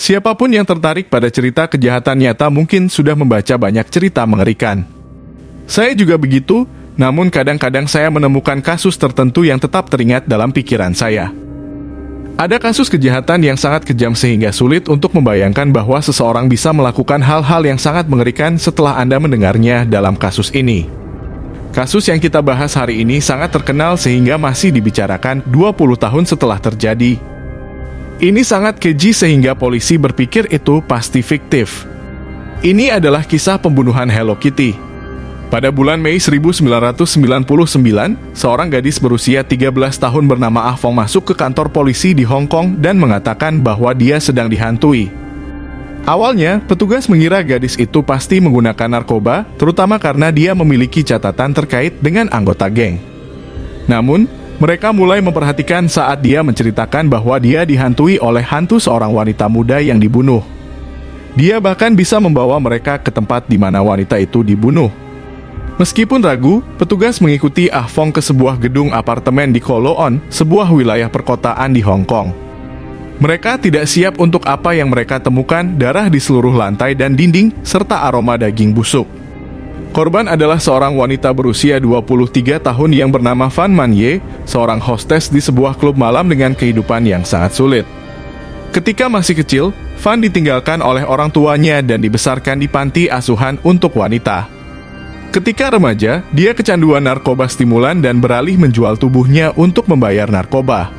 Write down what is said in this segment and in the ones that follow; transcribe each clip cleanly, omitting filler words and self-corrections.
Siapapun yang tertarik pada cerita kejahatan nyata mungkin sudah membaca banyak cerita mengerikan. Saya juga begitu, namun kadang-kadang saya menemukan kasus tertentu yang tetap teringat dalam pikiran saya. Ada kasus kejahatan yang sangat kejam sehingga sulit untuk membayangkan bahwa seseorang bisa melakukan hal-hal yang sangat mengerikan setelah Anda mendengarnya dalam kasus ini. Kasus yang kita bahas hari ini sangat terkenal sehingga masih dibicarakan 20 tahun setelah terjadi. Ini sangat keji sehingga polisi berpikir itu pasti fiktif. Ini adalah kisah pembunuhan Hello Kitty. Pada bulan Mei 1999, seorang gadis berusia 13 tahun bernama Ah Fong masuk ke kantor polisi di Hong Kong dan mengatakan bahwa dia sedang dihantui. Awalnya, petugas mengira gadis itu pasti menggunakan narkoba, terutama karena dia memiliki catatan terkait dengan anggota geng. Namun, mereka mulai memperhatikan saat dia menceritakan bahwa dia dihantui oleh hantu seorang wanita muda yang dibunuh. Dia bahkan bisa membawa mereka ke tempat di mana wanita itu dibunuh. Meskipun ragu, petugas mengikuti Ah Fong ke sebuah gedung apartemen di Kolo On, sebuah wilayah perkotaan di Hong Kong. Mereka tidak siap untuk apa yang mereka temukan, darah di seluruh lantai dan dinding, serta aroma daging busuk. Korban adalah seorang wanita berusia 23 tahun yang bernama Fan Man-ye, seorang hostes di sebuah klub malam dengan kehidupan yang sangat sulit. Ketika masih kecil, Fan ditinggalkan oleh orang tuanya dan dibesarkan di panti asuhan untuk wanita. Ketika remaja, dia kecanduan narkoba stimulan dan beralih menjual tubuhnya untuk membayar narkoba.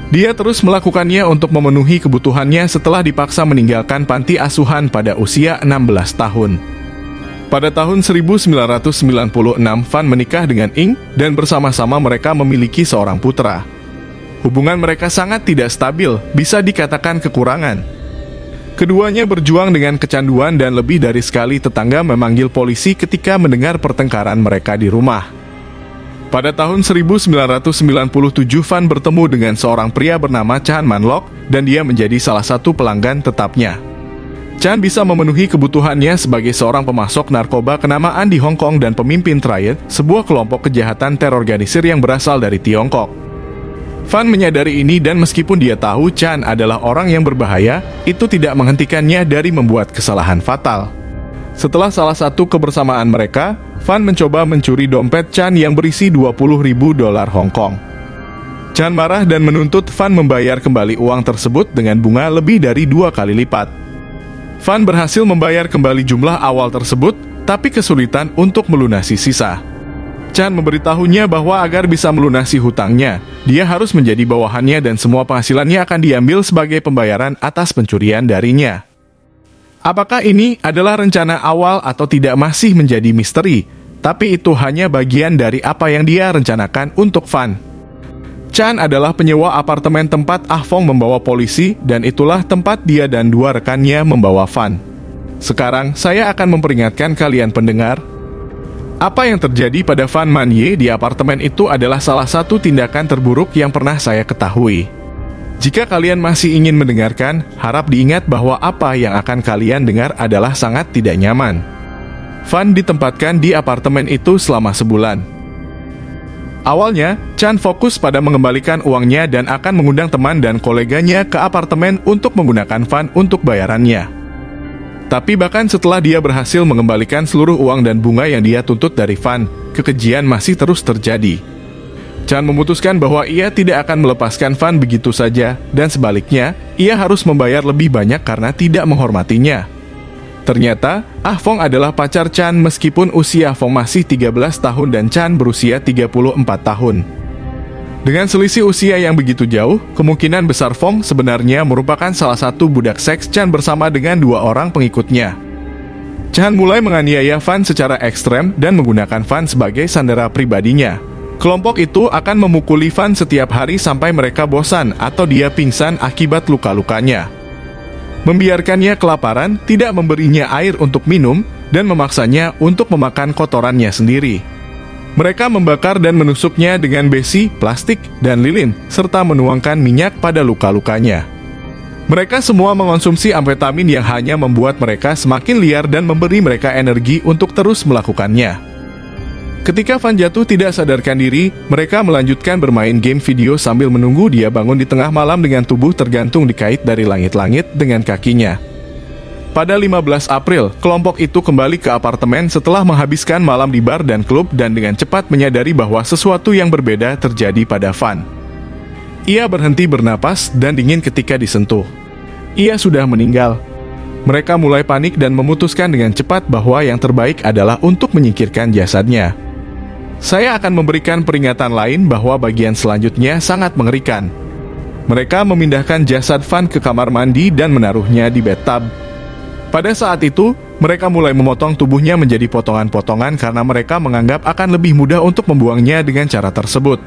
Dia terus melakukannya untuk memenuhi kebutuhannya setelah dipaksa meninggalkan panti asuhan pada usia 16 tahun. Pada tahun 1996, Fan menikah dengan Ing, dan bersama-sama mereka memiliki seorang putra. Hubungan mereka sangat tidak stabil, bisa dikatakan kekurangan. Keduanya berjuang dengan kecanduan dan lebih dari sekali tetangga memanggil polisi ketika mendengar pertengkaran mereka di rumah. Pada tahun 1997, Fan bertemu dengan seorang pria bernama Chan Man-lok, dan dia menjadi salah satu pelanggan tetapnya. Chan bisa memenuhi kebutuhannya sebagai seorang pemasok narkoba kenamaan di Hong Kong dan pemimpin Triad, sebuah kelompok kejahatan terorganisir yang berasal dari Tiongkok. Fan menyadari ini dan meskipun dia tahu Chan adalah orang yang berbahaya, itu tidak menghentikannya dari membuat kesalahan fatal. Setelah salah satu kebersamaan mereka, Fan mencoba mencuri dompet Chan yang berisi 20.000 dolar Hong Kong. Chan marah dan menuntut Fan membayar kembali uang tersebut dengan bunga lebih dari 2 kali lipat. Fan berhasil membayar kembali jumlah awal tersebut, tapi kesulitan untuk melunasi sisa. Chan memberitahunya bahwa agar bisa melunasi hutangnya, dia harus menjadi bawahannya dan semua penghasilannya akan diambil sebagai pembayaran atas pencurian darinya. Apakah ini adalah rencana awal atau tidak masih menjadi misteri, tapi itu hanya bagian dari apa yang dia rencanakan untuk Fan. Chan adalah penyewa apartemen tempat Ah Fong membawa polisi, dan itulah tempat dia dan 2 rekannya membawa Fan. Sekarang, saya akan memperingatkan kalian pendengar. Apa yang terjadi pada Fan Man-ye di apartemen itu adalah salah satu tindakan terburuk yang pernah saya ketahui. Jika kalian masih ingin mendengarkan, harap diingat bahwa apa yang akan kalian dengar adalah sangat tidak nyaman. Fan ditempatkan di apartemen itu selama sebulan. Awalnya, Chan fokus pada mengembalikan uangnya dan akan mengundang teman dan koleganya ke apartemen untuk menggunakan Fan untuk bayarannya. Tapi bahkan setelah dia berhasil mengembalikan seluruh uang dan bunga yang dia tuntut dari Fan, kekejian masih terus terjadi. Chan memutuskan bahwa ia tidak akan melepaskan Fan begitu saja, dan sebaliknya, ia harus membayar lebih banyak karena tidak menghormatinya. Ternyata, Ah Fong adalah pacar Chan meskipun usia Fong masih 13 tahun dan Chan berusia 34 tahun. Dengan selisih usia yang begitu jauh, kemungkinan besar Fong sebenarnya merupakan salah satu budak seks Chan bersama dengan 2 orang pengikutnya. Chan mulai menganiaya Fan secara ekstrem dan menggunakan Fan sebagai sandera pribadinya. Kelompok itu akan memukuli Fan setiap hari sampai mereka bosan atau dia pingsan akibat luka-lukanya. Membiarkannya kelaparan, tidak memberinya air untuk minum, dan memaksanya untuk memakan kotorannya sendiri. Mereka membakar dan menusuknya dengan besi, plastik, dan lilin, serta menuangkan minyak pada luka-lukanya. Mereka semua mengonsumsi amfetamin yang hanya membuat mereka semakin liar dan memberi mereka energi untuk terus melakukannya. Ketika Fan jatuh tidak sadarkan diri, mereka melanjutkan bermain game video sambil menunggu dia bangun di tengah malam dengan tubuh tergantung dikait dari langit-langit dengan kakinya. Pada 15 April, kelompok itu kembali ke apartemen setelah menghabiskan malam di bar dan klub dan dengan cepat menyadari bahwa sesuatu yang berbeda terjadi pada Fan. Ia berhenti bernapas dan dingin ketika disentuh. Ia sudah meninggal. Mereka mulai panik dan memutuskan dengan cepat bahwa yang terbaik adalah untuk menyingkirkan jasadnya. Saya akan memberikan peringatan lain bahwa bagian selanjutnya sangat mengerikan. Mereka memindahkan jasad Fan ke kamar mandi dan menaruhnya di bathtub. Pada saat itu, mereka mulai memotong tubuhnya menjadi potongan-potongan karena mereka menganggap akan lebih mudah untuk membuangnya dengan cara tersebut.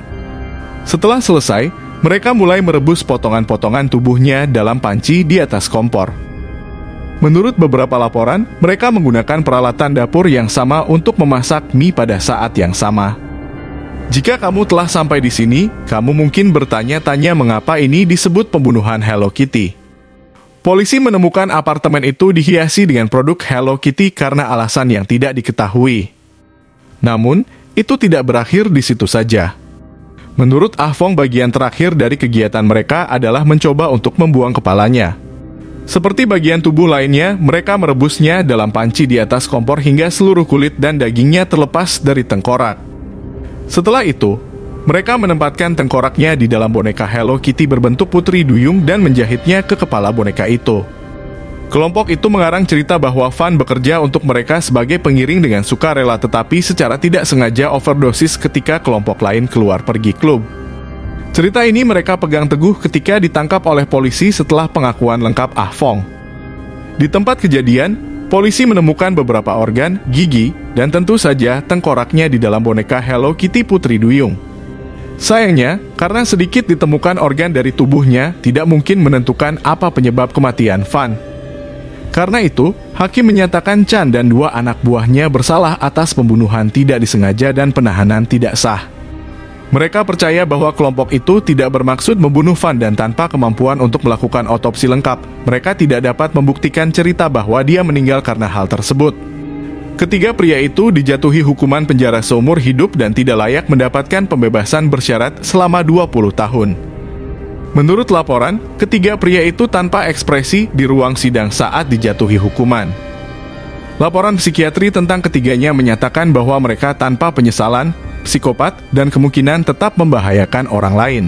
Setelah selesai, mereka mulai merebus potongan-potongan tubuhnya dalam panci di atas kompor. Menurut beberapa laporan, mereka menggunakan peralatan dapur yang sama untuk memasak mie pada saat yang sama. Jika kamu telah sampai di sini, kamu mungkin bertanya-tanya mengapa ini disebut pembunuhan Hello Kitty. Polisi menemukan apartemen itu dihiasi dengan produk Hello Kitty karena alasan yang tidak diketahui. Namun, itu tidak berakhir di situ saja. Menurut Ah Fong, bagian terakhir dari kegiatan mereka adalah mencoba untuk membuang kepalanya. Seperti bagian tubuh lainnya, mereka merebusnya dalam panci di atas kompor hingga seluruh kulit dan dagingnya terlepas dari tengkorak. Setelah itu, mereka menempatkan tengkoraknya di dalam boneka Hello Kitty berbentuk putri duyung dan menjahitnya ke kepala boneka itu. Kelompok itu mengarang cerita bahwa Fan bekerja untuk mereka sebagai pengiring dengan sukarela tetapi secara tidak sengaja overdosis ketika kelompok lain keluar pergi klub. Cerita ini mereka pegang teguh ketika ditangkap oleh polisi setelah pengakuan lengkap Ah Fong. Di tempat kejadian, polisi menemukan beberapa organ, gigi, dan tentu saja tengkoraknya di dalam boneka Hello Kitty Putri Duyung. Sayangnya, karena sedikit ditemukan organ dari tubuhnya, tidak mungkin menentukan apa penyebab kematian Fan. Karena itu, hakim menyatakan Chan dan 2 anak buahnya bersalah atas pembunuhan tidak disengaja dan penahanan tidak sah. Mereka percaya bahwa kelompok itu tidak bermaksud membunuh Fan dan tanpa kemampuan untuk melakukan otopsi lengkap, mereka tidak dapat membuktikan cerita bahwa dia meninggal karena hal tersebut. Ketiga pria itu dijatuhi hukuman penjara seumur hidup dan tidak layak mendapatkan pembebasan bersyarat selama 20 tahun. Menurut laporan, ketiga pria itu tanpa ekspresi di ruang sidang saat dijatuhi hukuman. Laporan psikiatri tentang ketiganya menyatakan bahwa mereka tanpa penyesalan, psikopat, dan kemungkinan tetap membahayakan orang lain.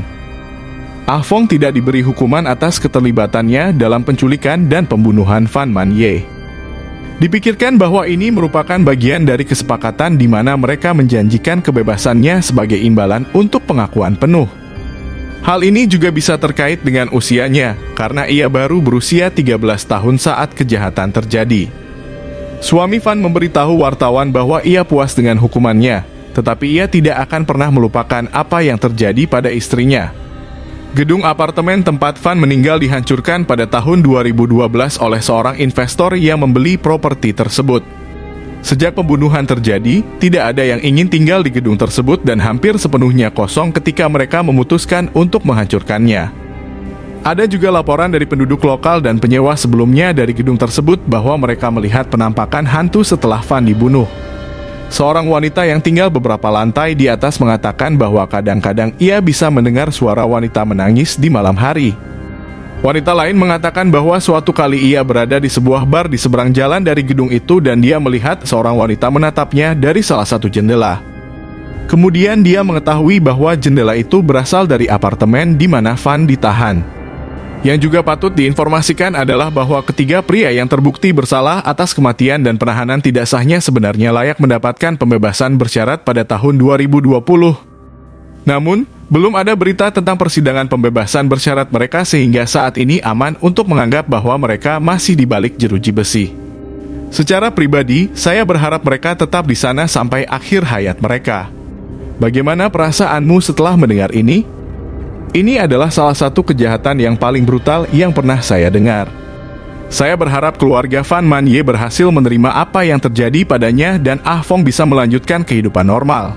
Ah Fong tidak diberi hukuman atas keterlibatannya dalam penculikan dan pembunuhan Fan Man-ye. Dipikirkan bahwa ini merupakan bagian dari kesepakatan di mana mereka menjanjikan kebebasannya sebagai imbalan untuk pengakuan penuh. Hal ini juga bisa terkait dengan usianya, karena ia baru berusia 13 tahun saat kejahatan terjadi. Suami Fan memberitahu wartawan bahwa ia puas dengan hukumannya, tetapi ia tidak akan pernah melupakan apa yang terjadi pada istrinya. Gedung apartemen tempat Fan meninggal dihancurkan pada tahun 2012 oleh seorang investor yang membeli properti tersebut. Sejak pembunuhan terjadi, tidak ada yang ingin tinggal di gedung tersebut dan hampir sepenuhnya kosong ketika mereka memutuskan untuk menghancurkannya. Ada juga laporan dari penduduk lokal dan penyewa sebelumnya dari gedung tersebut bahwa mereka melihat penampakan hantu setelah Fan dibunuh. Seorang wanita yang tinggal beberapa lantai di atas mengatakan bahwa kadang-kadang ia bisa mendengar suara wanita menangis di malam hari. Wanita lain mengatakan bahwa suatu kali ia berada di sebuah bar di seberang jalan dari gedung itu dan dia melihat seorang wanita menatapnya dari salah satu jendela. Kemudian dia mengetahui bahwa jendela itu berasal dari apartemen di mana Fan ditahan. Yang juga patut diinformasikan adalah bahwa ketiga pria yang terbukti bersalah atas kematian dan penahanan tidak sahnya sebenarnya layak mendapatkan pembebasan bersyarat pada tahun 2020. Namun, belum ada berita tentang persidangan pembebasan bersyarat mereka sehingga saat ini aman untuk menganggap bahwa mereka masih di balik jeruji besi. Secara pribadi, saya berharap mereka tetap di sana sampai akhir hayat mereka. Bagaimana perasaanmu setelah mendengar ini? Ini adalah salah satu kejahatan yang paling brutal yang pernah saya dengar. Saya berharap keluarga Fan Man-ye berhasil menerima apa yang terjadi padanya dan Ah Fong bisa melanjutkan kehidupan normal.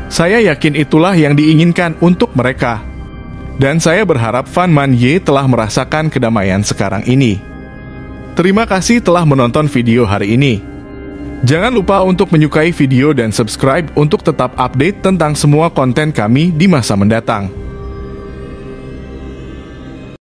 Saya yakin itulah yang diinginkan untuk mereka. Dan saya berharap Fan Man-ye telah merasakan kedamaian sekarang ini. Terima kasih telah menonton video hari ini. Jangan lupa untuk menyukai video dan subscribe untuk tetap update tentang semua konten kami di masa mendatang.